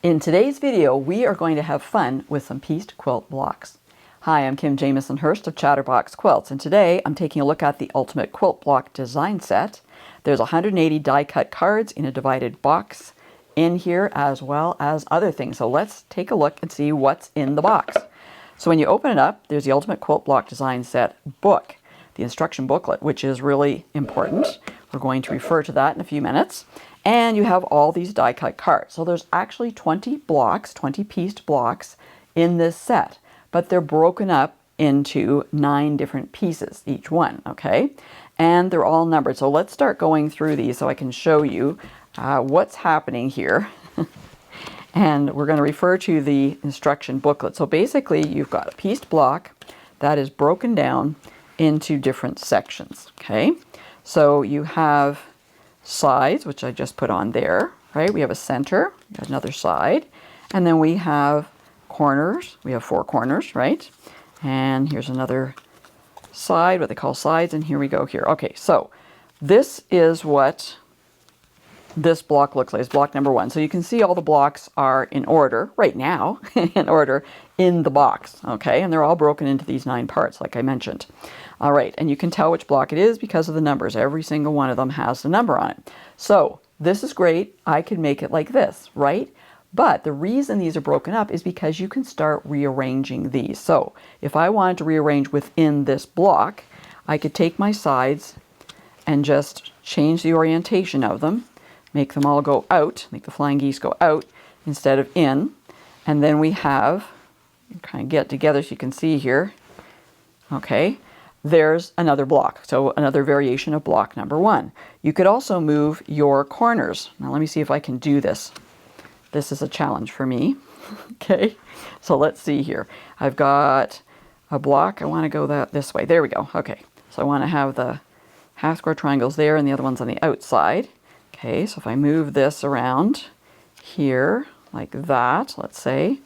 In today's video, we are going to have fun with some pieced quilt blocks. Hi, I'm Kim Jamieson-Hirst of Chatterbox Quilts, and today I'm taking a look at the Ultimate Quilt Block Design Set. There's 180 die-cut cards in a divided box in here, as well as other things. So let's take a look and see what's in the box. So when you open it up, there's the Ultimate Quilt Block Design Set book, the instruction booklet, which is really important. We're going to refer to that in a few minutes. And you have all these die-cut cards. So there's actually 20 blocks, 20 pieced blocks in this set, but they're broken up into 9 different pieces, each one, okay? And they're all numbered. So let's start going through these so I can show you what's happening here. And we're going to refer to the instruction booklet. So basically, you've got a pieced block that is broken down into different sections, okay? So you have sides, which I just put on there, right? We have a center, we have another side, and then we have corners. We have 4 corners, right? And here's another side, what they call sides, and here we go here. Okay, so this is what this block looks like. It's block number 1. So you can see all the blocks are in order right now, in order in the box, okay? And they're all broken into these 9 parts, like I mentioned. All right, and you can tell which block it is because of the numbers. Every single one of them has the number on it. So this is great. I could make it like this, right? But the reason these are broken up is because you can start rearranging these. So if I wanted to rearrange within this block, I could take my sides and just change the orientation of them, make them all go out, make the flying geese go out instead of in. And then we have, kind of get together so you can see here, okay, there's another block. So another variation of block number 1. You could also move your corners. Now let me see if I can do this. This is a challenge for me. Okay, so let's see here. I've got a block. I want to go this way. There we go. Okay, so I want to have the half square triangles there and the other ones on the outside. Okay, so if I move this around here like that, let's say,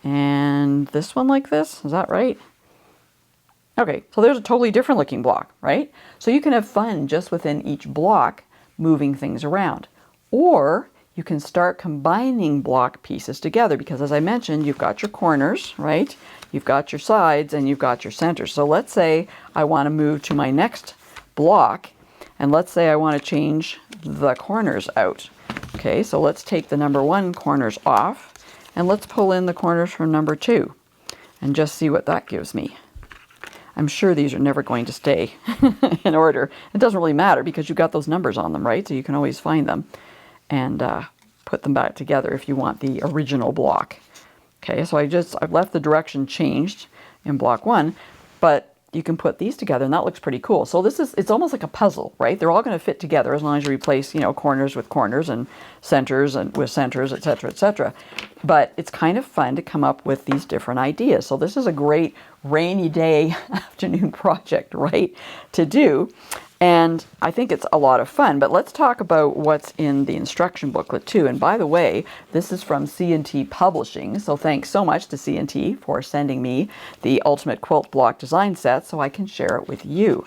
and this one like this, is that right? Okay, so there's a totally different looking block, right? So you can have fun just within each block moving things around. Or you can start combining block pieces together because, as I mentioned, you've got your corners, right? You've got your sides and you've got your centers. So let's say I want to move to my next block, and let's say I want to change the corners out. Okay, so let's take the number 1 corners off and let's pull in the corners from number 2 and just see what that gives me. I'm sure these are never going to stay in order. It doesn't really matter because you've got those numbers on them, right? So you can always find them and put them back together if you want the original block. Okay, so I've left the direction changed in block 1, but you can put these together and that looks pretty cool. So it's almost like a puzzle, right? They're all going to fit together as long as you replace, corners with corners and centers and with centers, etc., etc. But it's kind of fun to come up with these different ideas. So this is a great rainy day afternoon project, right, to do. And I think it's a lot of fun, but let's talk about what's in the instruction booklet too. And by the way, this is from C&T Publishing, so thanks so much to C&T for sending me the Ultimate Quilt Block Design Set so I can share it with you.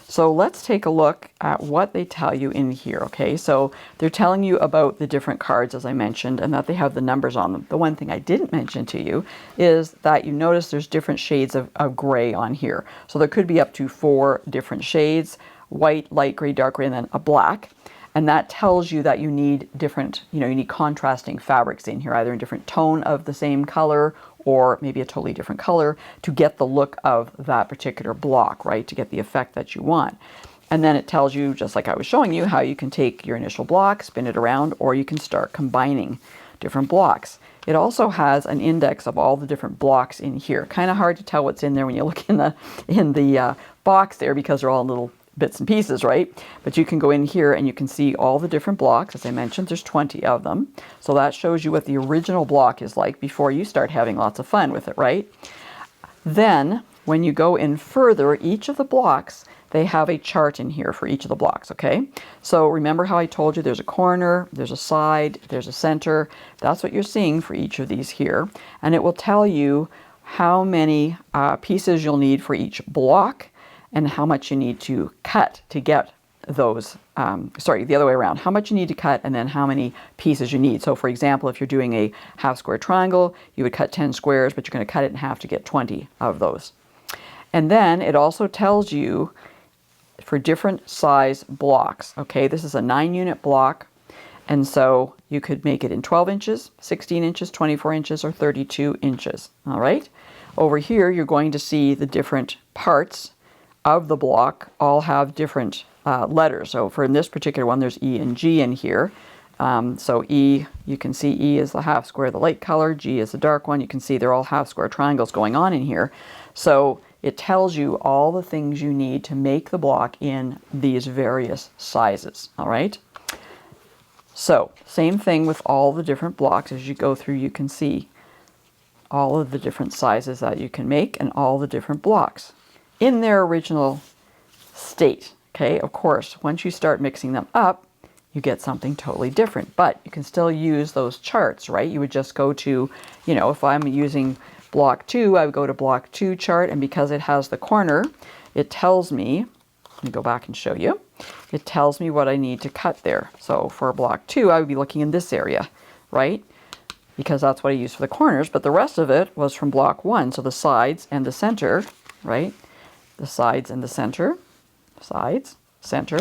So let's take a look at what they tell you in here, okay? So they're telling you about the different cards, as I mentioned, and that they have the numbers on them. The one thing I didn't mention to you is that you notice there's different shades of gray on here. So there could be up to 4 different shades: white, light gray, dark gray, and then a black. And that tells you that you need different, you need contrasting fabrics in here, either in different tone of the same color or maybe a totally different color to get the look of that particular block, right? To get the effect that you want. And then it tells you, just like I was showing you, how you can take your initial block, spin it around, or you can start combining different blocks. It also has an index of all the different blocks in here. Kind of hard to tell what's in there when you look in the box there because they're all little bits and pieces, right? But you can go in here and you can see all the different blocks. As I mentioned, there's 20 of them. So that shows you what the original block is like before you start having lots of fun with it, right? Then when you go in further, each of the blocks, they have a chart in here for each of the blocks, okay? So remember how I told you there's a corner, there's a side, there's a center. That's what you're seeing for each of these here. And it will tell you how many pieces you'll need for each block and how much you need to cut to get those, sorry, the other way around, how much you need to cut and then how many pieces you need. So for example, if you're doing a half square triangle, you would cut 10 squares, but you're going to cut it in half to get 20 of those. And then it also tells you for different size blocks. Okay, this is a 9-unit block, and so you could make it in 12 inches, 16 inches, 24 inches, or 32 inches. All right, over here you're going to see the different parts of the block all have different letters. So for in this particular one, there's E and G in here. So E, you can see E is the half square, the light color, G is the dark one. You can see they're all half square triangles going on in here. So it tells you all the things you need to make the block in these various sizes. All right. So same thing with all the different blocks. As you go through, you can see all of the different sizes that you can make and all the different blocks in their original state. Okay, of course, once you start mixing them up, you get something totally different, but you can still use those charts, right? You would just go to, you know, if I'm using block 2, I would go to block 2 chart, and because it has the corner, it tells me, let me go back and show you, it tells me what I need to cut there. So for block 2, I would be looking in this area, right? Because that's what I used for the corners, but the rest of it was from block 1, so the sides and the center, right? The sides and the center, sides, center,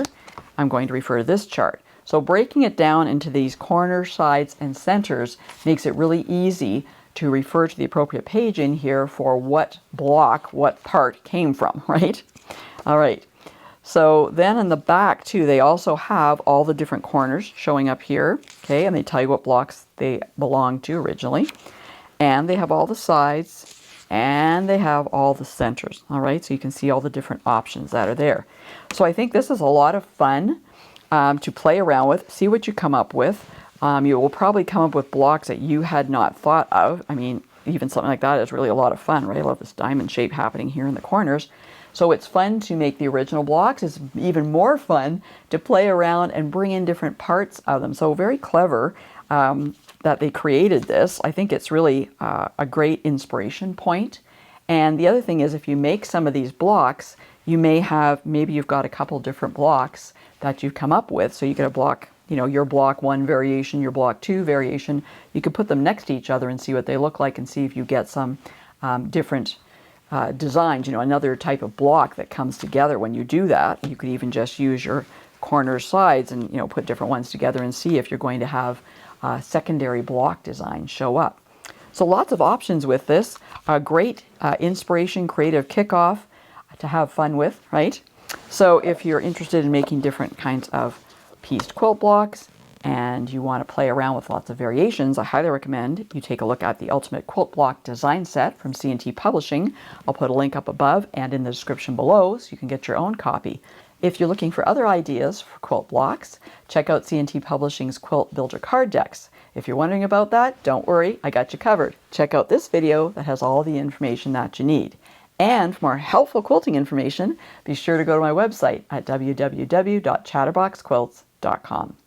I'm going to refer to this chart. So breaking it down into these corners, sides, and centers makes it really easy to refer to the appropriate page in here for what block, what part came from, right? All right. So then in the back too, they also have all the different corners showing up here, okay? And they tell you what blocks they belong to originally. And they have all the sides, and they have all the centers, all right? So you can see all the different options that are there. So I think this is a lot of fun to play around with, see what you come up with. You will probably come up with blocks that you had not thought of. I mean, even something like that is really a lot of fun, right? I love this diamond shape happening here in the corners. So it's fun to make the original blocks. It's even more fun to play around and bring in different parts of them. So very clever that they created this. I think it's really a great inspiration point. And the other thing is, if you make some of these blocks, you may have, maybe you've got a couple different blocks that you've come up with. So you get a block, you know, your block 1 variation, your block 2 variation. You could put them next to each other and see what they look like and see if you get some different designs, you know, another type of block that comes together when you do that. You could even just use your corner sides and, you know, put different ones together and see if you're going to have secondary block design show up. So lots of options with this. A great inspiration, creative kickoff to have fun with, right? So if you're interested in making different kinds of pieced quilt blocks and you want to play around with lots of variations, I highly recommend you take a look at the Ultimate Quilt Block Design Set from C&T Publishing. I'll put a link up above and in the description below so you can get your own copy. If you're looking for other ideas for quilt blocks, check out C&T Publishing's Quilt Builder card decks. If you're wondering about that, don't worry, I got you covered. Check out this video that has all the information that you need. And for more helpful quilting information, be sure to go to my website at www.chatterboxquilts.com.